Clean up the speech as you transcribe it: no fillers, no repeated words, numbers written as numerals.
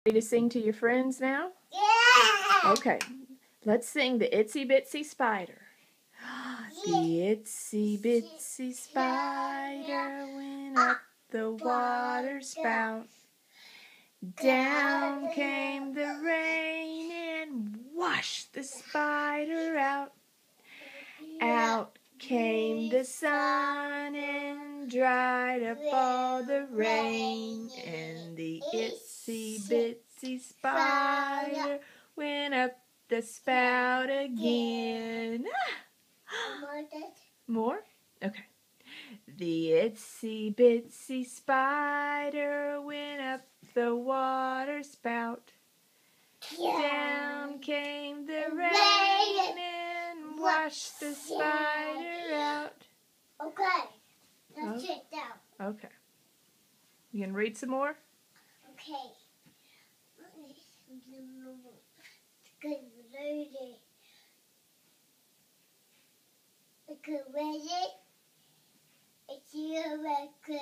Ready to sing to your friends now? Yeah! Okay, let's sing the Itsy Bitsy Spider. The itsy bitsy spider went up the water spout. Down came the rain and washed the spider out. Out came the sun and dried up all the rain, and the itsy bitsy spider went up the spout again. More? Okay. The itsy bitsy spider went up the water spout. Down came the rain and washed the spider out. Okay, let's sit down. Okay. You can read some more? Okay. Good lady. Good lady. It's you, good.